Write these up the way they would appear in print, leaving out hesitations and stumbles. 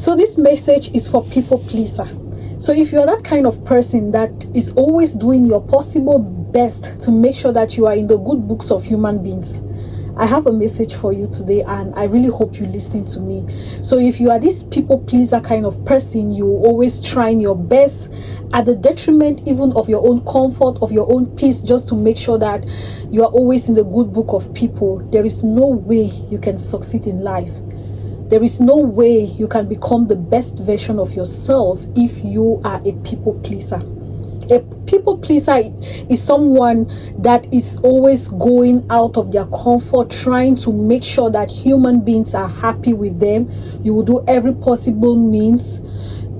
So this message is for people pleaser. So if you're that kind of person that is always doing your possible best to make sure that you are in the good books of human beings, I have a message for you today, and I really hope you listen to me. So if you are this people pleaser kind of person, you always trying your best at the detriment even of your own comfort, of your own peace, just to make sure that you are always in the good book of people, there is no way you can succeed in life. There is no way you can become the best version of yourself if you are a people pleaser. A people pleaser is someone that is always going out of their comfort, trying to make sure that human beings are happy with them. You will do every possible means,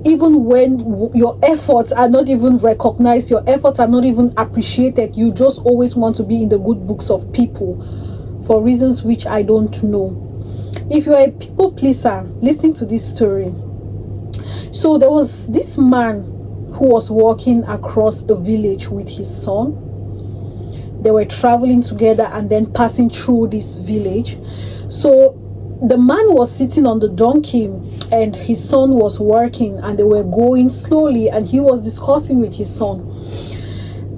even when your efforts are not even recognized, your efforts are not even appreciated. You just always want to be in the good books of people for reasons which I don't know. If you are a people pleaser, listen to this story. So there was this man who was walking across a village with his son. They were traveling together and then passing through this village. So the man was sitting on the donkey and his son was working, and they were going slowly, and he was discussing with his son.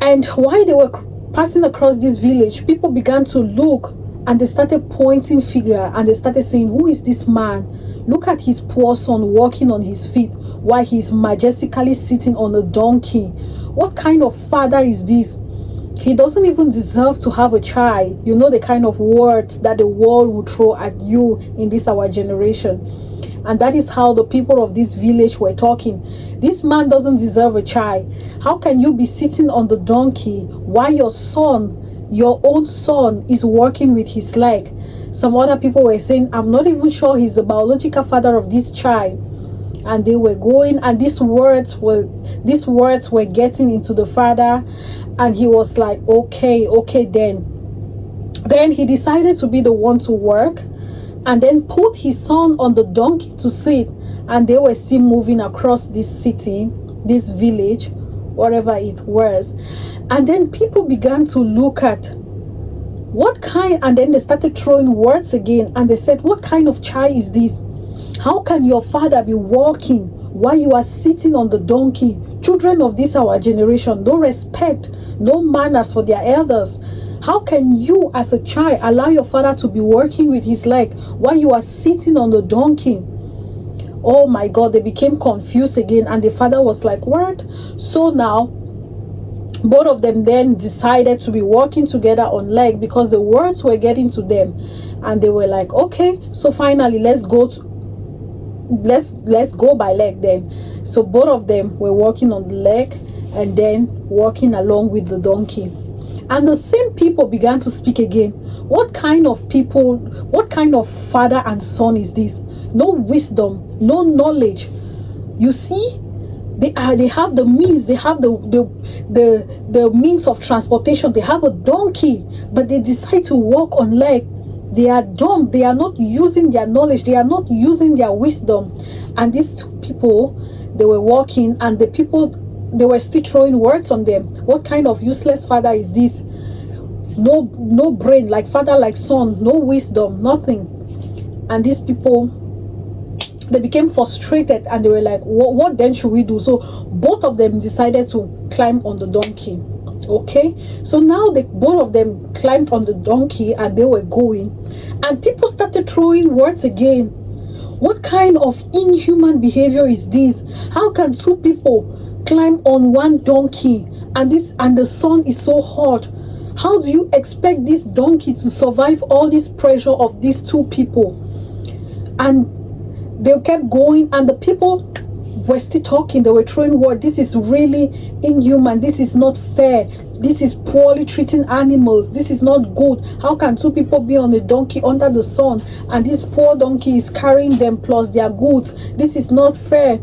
And while they were passing across this village, people began to look, and they started pointing finger, and they started saying, who is this man? Look at his poor son walking on his feet while he's majestically sitting on a donkey. What kind of father is this? He doesn't even deserve to have a child. You know the kind of words that the world would throw at you in this our generation. And that is how the people of this village were talking. This man doesn't deserve a child. How can you be sitting on the donkey while your son, your own son, is working with his leg? Some other people were saying, I'm not even sure he's the biological father of this child. And they were going, and these words were getting into the father, and he was like, okay then he decided to be the one to work, and then put his son on the donkey to sit. And they were still moving across this city, this village, whatever it was. And then people began to look at what kind, and then they started throwing words again, and they said, what kind of child is this? How can your father be walking while you are sitting on the donkey? Children of this our generation, no respect, no manners for their elders. How can you as a child allow your father to be working with his leg while you are sitting on the donkey? Oh my God, they became confused again, and the father was like, what? So now both of them then decided to be working together on leg, because the words were getting to them, and they were like, okay, so finally let's go by leg then. So both of them were working on the leg and then walking along with the donkey. And the same people began to speak again. What kind of people, what kind of father and son is this? No wisdom, no knowledge. You see, they have the means, they have the means of transportation, they have a donkey, but they decide to walk on leg. They are dumb. They are not using their knowledge. They are not using their wisdom. And these two people, they were walking, and the people, they were still throwing words on them. What kind of useless father is this? No brain, like father, like son, no wisdom, nothing. And these people, they became frustrated, and they were like, what then should we do? So both of them decided to climb on the donkey. Okay, so now both of them climbed on the donkey, and they were going, and people started throwing words again. What kind of inhuman behavior is this? How can two people climb on one donkey, and the sun is so hot? How do you expect this donkey to survive all this pressure of these two people? And they kept going, and the people were still talking. They were throwing words. This is really inhuman. This is not fair. This is poorly treating animals. This is not good. How can two people be on a donkey under the sun, and this poor donkey is carrying them plus their goods? This is not fair.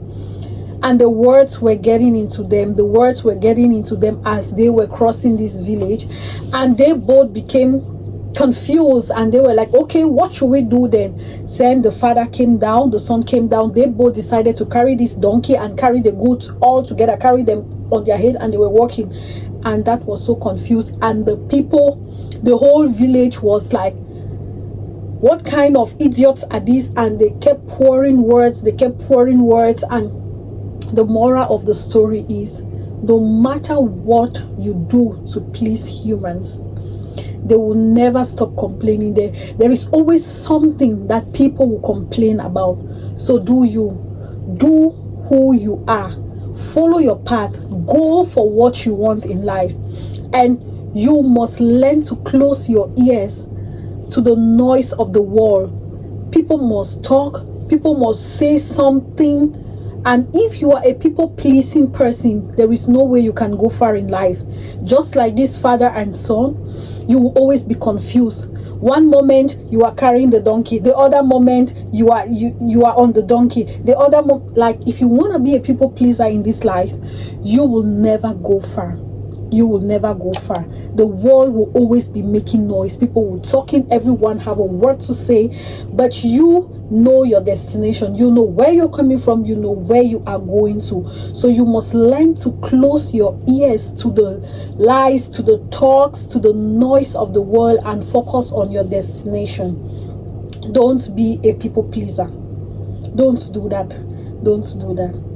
And the words were getting into them. The words were getting into them as they were crossing this village, and they both became confused, and they were like, okay, what should we do then? Then the father came down, the son came down. They both decided to carry this donkey and carry the goods all together, carry them on their head, and they were walking. And that was so confused. And the people, the whole village was like, What kind of idiots are these? And they kept pouring words, and the moral of the story is, no matter what you do to please humans, they will never stop complaining. There is always something that people will complain about. So do who you are, follow your path, go for what you want in life, and you must learn to close your ears to the noise of the world. People must talk, people must say something, and if you are a people-pleasing person, there is no way you can go far in life. Just like this father and son, you will always be confused. One moment you are carrying the donkey, the other moment you are on the donkey, the other like, if you want to be a people pleaser in this life, you will never go far. You will never go far. The world will always be making noise. People will talking, everyone have a word to say, but you know your destination. You know where you're coming from. You know where you are going to. So you must learn to close your ears to the lies, to the talks, to the noise of the world, and focus on your destination. Don't be a people pleaser. Don't do that. Don't do that.